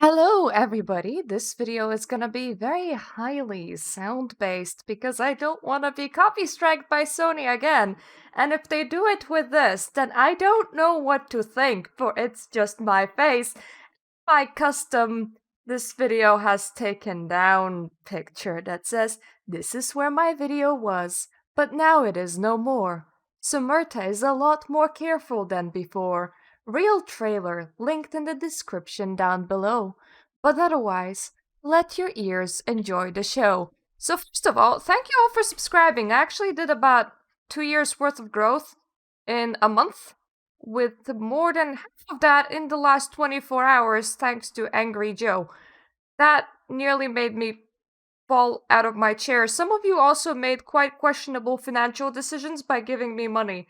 Hello, everybody. This video is gonna be very highly sound-based because I don't want to be copy-striked by Sony again. And if they do it with this, then I don't know what to think, for it's just my face. My custom this video has taken down picture that says, "This is where my video was, but now it is no more." So Murta is a lot more careful than before. Real trailer linked in the description down below. But otherwise, let your ears enjoy the show. So first of all, thank you all for subscribing. I actually did about 2 years worth of growth in a month, with more than half of that in the last 24 hours thanks to Angry Joe. That nearly made me fall out of my chair. Some of you also made quite questionable financial decisions by giving me money.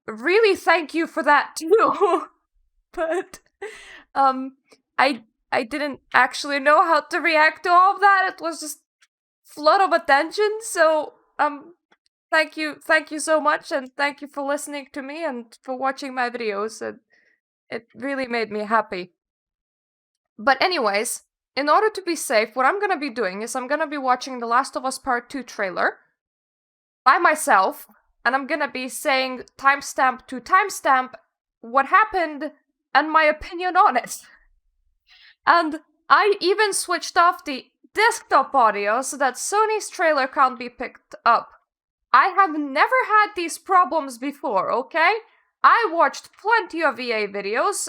Really thank you for that too. But I didn't actually know how to react to all of that. It was just flood of attention. So thank you so much, and thank you for listening to me and for watching my videos. It really made me happy. But anyways, in order to be safe, what I'm gonna be doing is I'm gonna be watching The Last of Us Part 2 trailer by myself, and I'm gonna be saying timestamp to timestamp what happened and my opinion on it. And I even switched off the desktop audio so that Sony's trailer can't be picked up. I have never had these problems before, okay? I watched plenty of EA videos.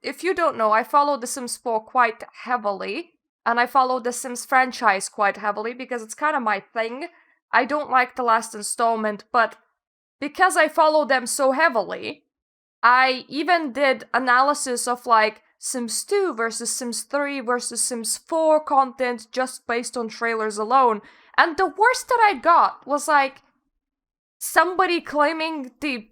If you don't know, I follow The Sims 4 quite heavily, and I follow The Sims franchise quite heavily because it's kind of my thing. I don't like the last installment, but because I follow them so heavily, I even did analysis of like Sims 2 versus Sims 3 versus Sims 4 content just based on trailers alone. And the worst that I got was like somebody claiming the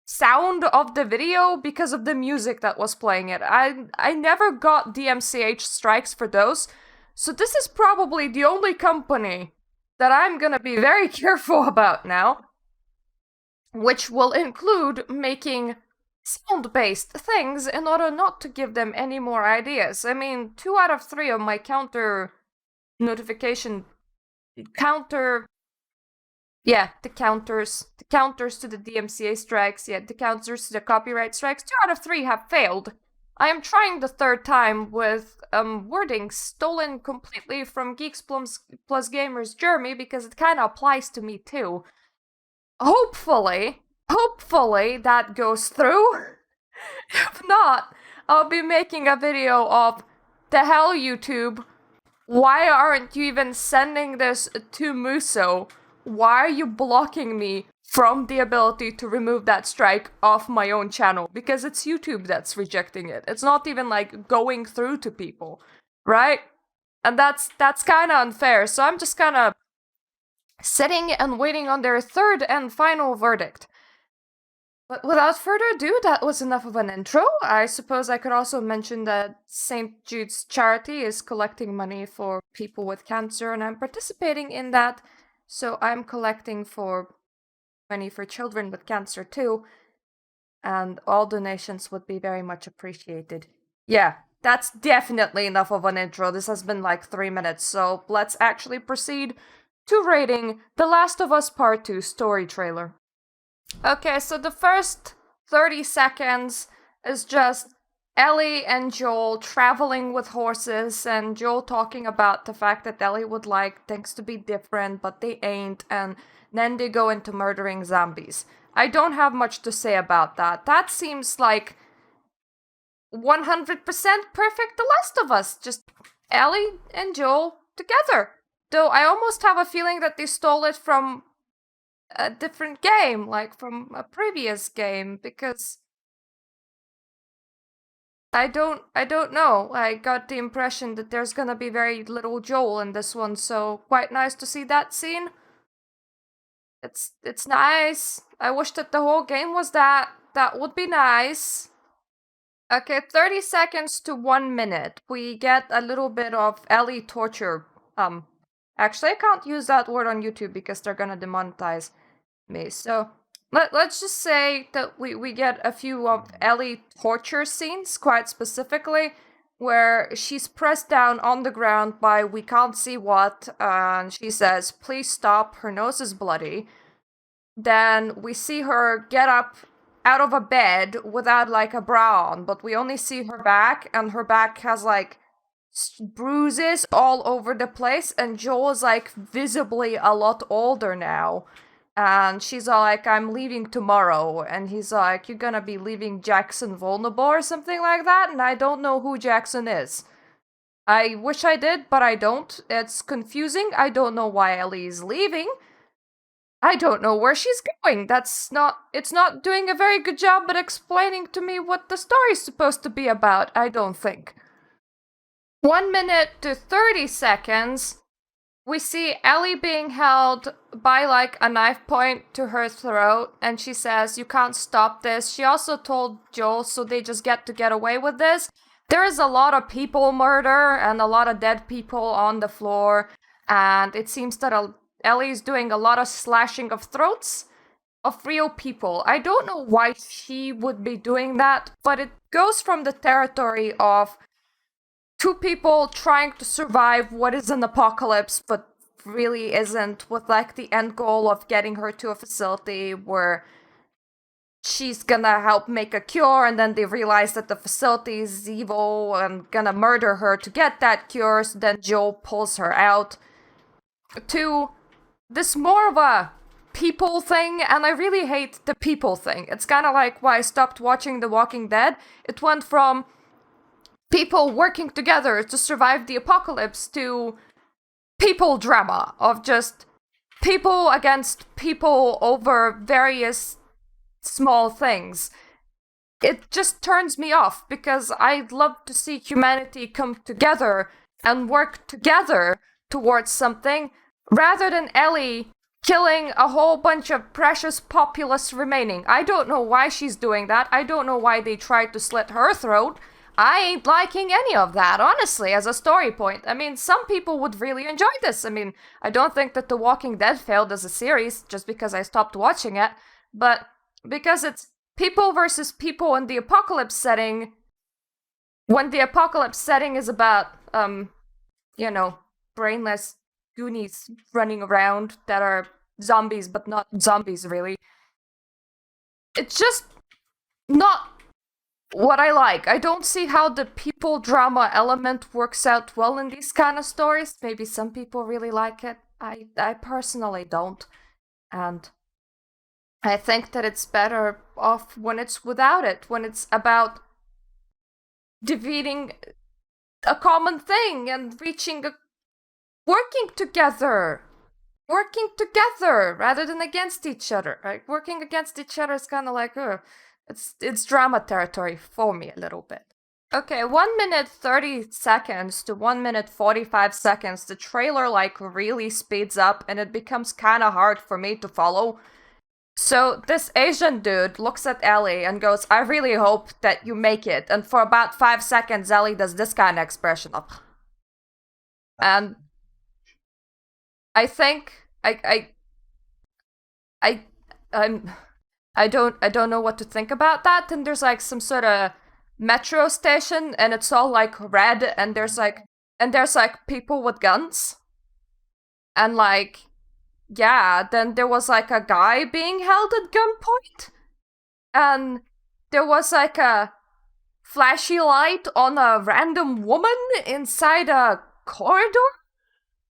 sound of the video because of the music that was playing it. I never got DMCA strikes for those. So this is probably the only company that I'm gonna be very careful about now, which will include making sound-based things in order not to give them any more ideas. I mean, 2 out of 3 of my counter the counters to the DMCA strikes, the counters to the copyright strikes, 2 out of 3 have failed. I am trying the third time with wording stolen completely from Geeks Plus Gamers Jeremy because it kind of applies to me too. Hopefully that goes through. If not, I'll be making a video of the hell YouTube. Why aren't you even sending this to Muso? Why are you blocking me from the ability to remove that strike off my own channel? Because it's YouTube that's rejecting it. It's not even like going through to people, right? And that's kind of unfair. So I'm just kind of sitting and waiting on their third and final verdict. But without further ado, that was enough of an intro. I suppose I could also mention that St. Jude's charity is collecting money for people with cancer, and I'm participating in that. So I'm collecting for money for children with cancer too, and all donations would be very much appreciated. Yeah, that's definitely enough of an intro. This has been like 3 minutes, so let's actually proceed to rating The Last of Us Part 2 story trailer. Okay, so the first 30 seconds is just Ellie and Joel traveling with horses, and Joel talking about the fact that Ellie would like things to be different, but they ain't, and then they go into murdering zombies. I don't have much to say about that. That seems like 100% perfect The Last of Us, just Ellie and Joel together. Though I almost have a feeling that they stole it from a different game, like from a previous game, because I don't know. I got the impression that there's gonna be very little Joel in this one, so quite nice to see that scene. It's nice. I wish that the whole game was that. That would be nice. Okay, 30 seconds to 1 minute. We get a little bit of Ellie torture. Actually, I can't use that word on YouTube because they're gonna demonetize me. So let's just say that we get a few of Ellie torture scenes, quite specifically. where she's pressed down on the ground by we can't see what, and she says, "Please stop, her nose is bloody." Then we see her get up out of a bed without like a bra on, but we only see her back, and her back has like bruises all over the place, and Joel is like visibly a lot older now. And she's all like, "I'm leaving tomorrow." And he's like, "You're gonna be leaving Jackson vulnerable," or something like that. And I don't know who Jackson is. I wish I did, but I don't. It's confusing. I don't know why Ellie is leaving. I don't know where she's going. It's not doing a very good job at explaining to me what the story's supposed to be about, I don't think. 1 minute to 30 seconds, we see Ellie being held by like a knife point to her throat, and she says, "You can't stop this." She also told Joel, so they just get away with this. There is a lot of people murder and a lot of dead people on the floor, and it seems that Ellie's doing a lot of slashing of throats of real people. I don't know why she would be doing that, but it goes from the territory of two people trying to survive what is an apocalypse, but really isn't, with like the end goal of getting her to a facility where she's gonna help make a cure, and then they realize that the facility is evil and gonna murder her to get that cure, so then Joel pulls her out. To this more of a people thing, and I really hate the people thing. It's kind of like why I stopped watching The Walking Dead. It went from people working together to survive the apocalypse to people drama of just people against people over various small things. It just turns me off because I'd love to see humanity come together and work together towards something rather than Ellie killing a whole bunch of precious populace remaining. I don't know why she's doing that. I don't know why they tried to slit her throat. I ain't liking any of that, honestly, as a story point. I mean, some people would really enjoy this. I mean, I don't think that The Walking Dead failed as a series just because I stopped watching it, but because it's people versus people in the apocalypse setting, when the apocalypse setting is about, brainless Goonies running around that are zombies, but not zombies, really. It's just not what I like. I don't see how the people drama element works out well in these kind of stories. Maybe some people really like it. I personally don't. And I think that it's better off when it's without it, when it's about defeating a common thing and working together rather than against each other. Like, working against each other is kind of like, it's drama territory for me a little bit. Okay, 1 minute 30 seconds to 1 minute 45 seconds, the trailer like really speeds up and it becomes kind of hard for me to follow. So this Asian dude looks at Ellie and goes, "I really hope that you make it." And for about 5 seconds, Ellie does this kind of expression of, and I think I don't know what to think about that. And there's like some sort of metro station, and it's all like red, and there's like people with guns, and like, yeah, then there was like a guy being held at gunpoint, and there was like a flashy light on a random woman inside a corridor.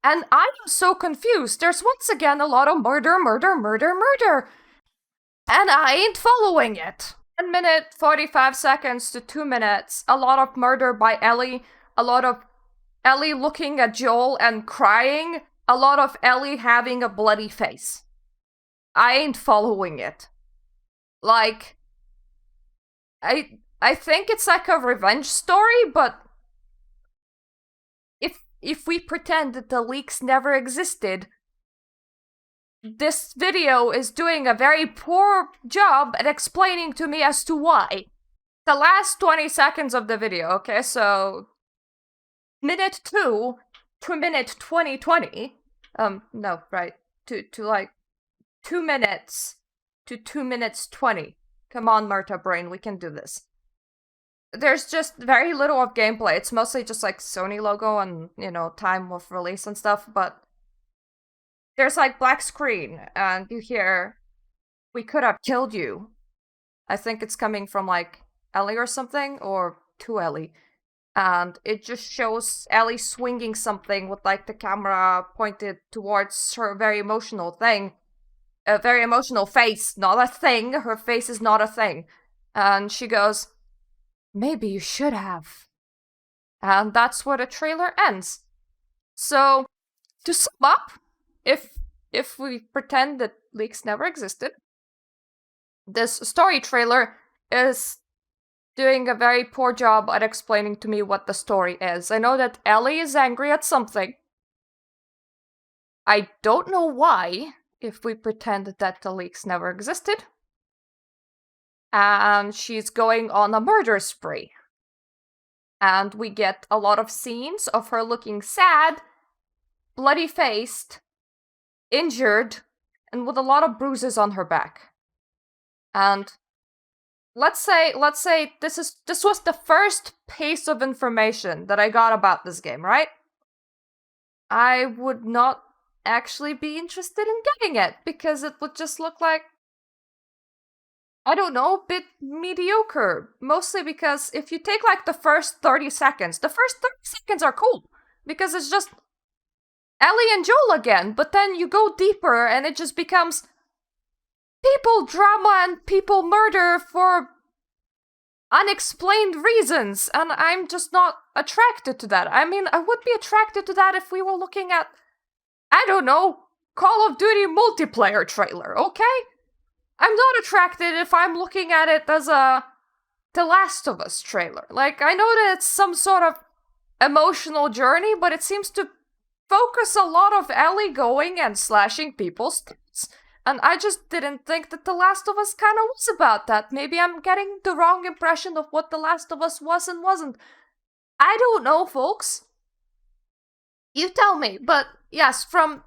And I am so confused. There's once again a lot of murder. And I ain't following it. 1 minute, 45 seconds to 2 minutes. A lot of murder by Ellie. A lot of Ellie looking at Joel and crying. A lot of Ellie having a bloody face. I ain't following it. Like, I think it's like a revenge story, but if we pretend that the leaks never existed, this video is doing a very poor job at explaining to me as to why. The last 20 seconds of the video, okay, so minute 2 to minute 2020, no, right, to like 2 minutes to 2 minutes 20. Come on, Marta Brain, we can do this. there's just very little of gameplay. It's mostly just like Sony logo and, time of release and stuff, but there's like black screen and you hear, "We could have killed you." I think it's coming from like Ellie or something, or to Ellie. And it just shows Ellie swinging something with like the camera pointed towards her very emotional thing. A very emotional face, not a thing. Her face is not a thing. And she goes, "Maybe you should have." And that's where the trailer ends. So, to sum up, if we pretend that leaks never existed, this story trailer is doing a very poor job at explaining to me what the story is. I know that Ellie is angry at something. I don't know why, if we pretend that the leaks never existed. And she's going on a murder spree. And we get a lot of scenes of her looking sad, bloody-faced, injured, and with a lot of bruises on her back. And let's say this was the first piece of information that I got about this game, right? I would not actually be interested in getting it, because it would just look like, I don't know, a bit mediocre. Mostly because if you take like the first 30 seconds, the first 30 seconds are cool, because it's just Ellie and Joel again, but then you go deeper and it just becomes people drama and people murder for unexplained reasons, and I'm just not attracted to that. I mean, I would be attracted to that if we were looking at, I don't know, Call of Duty multiplayer trailer, okay? I'm not attracted if I'm looking at it as a The Last of Us trailer. Like, I know that it's some sort of emotional journey, but it seems to focus a lot of Ellie going and slashing people's throats. And I just didn't think that The Last of Us kind of was about that. Maybe I'm getting the wrong impression of what The Last of Us was and wasn't. I don't know, folks. You tell me. But yes, from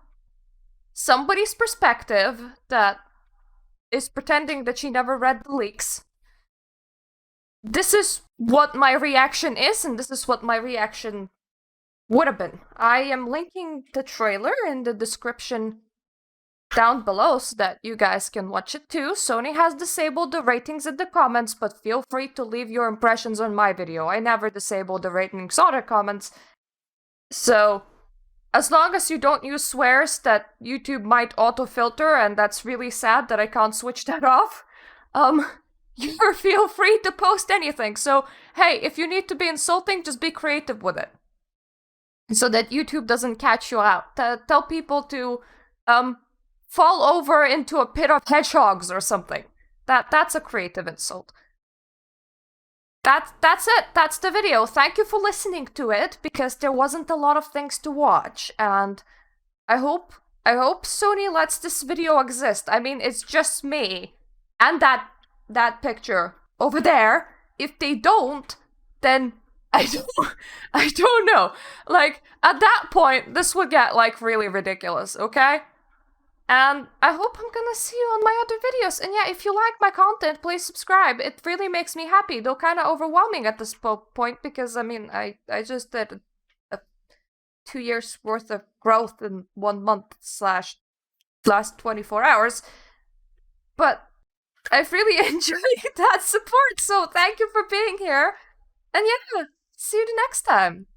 somebody's perspective that is pretending that she never read the leaks, this is what my reaction is, and this is what my reaction would have been. I am linking the trailer in the description down below so that you guys can watch it too. Sony has disabled the ratings in the comments, but feel free to leave your impressions on my video. I never disable the ratings on the comments. So, as long as you don't use swears that YouTube might auto-filter, and that's really sad that I can't switch that off, you feel free to post anything. So, hey, if you need to be insulting, just be creative with it, so that YouTube doesn't catch you out. Tell people to, fall over into a pit of hedgehogs or something. That's a creative insult. That's it. That's the video. Thank you for listening to it, because there wasn't a lot of things to watch, and I hope Sony lets this video exist. I mean, it's just me and that picture over there. If they don't, then I don't know. Like, at that point, this would get like really ridiculous, okay? And I hope I'm gonna see you on my other videos. And yeah, if you like my content, please subscribe. It really makes me happy, though kind of overwhelming at this point, because, I mean, I just did a 2 years worth of growth in 1 month / last 24 hours. But I've really enjoyed that support, so thank you for being here. And yeah, see you the next time.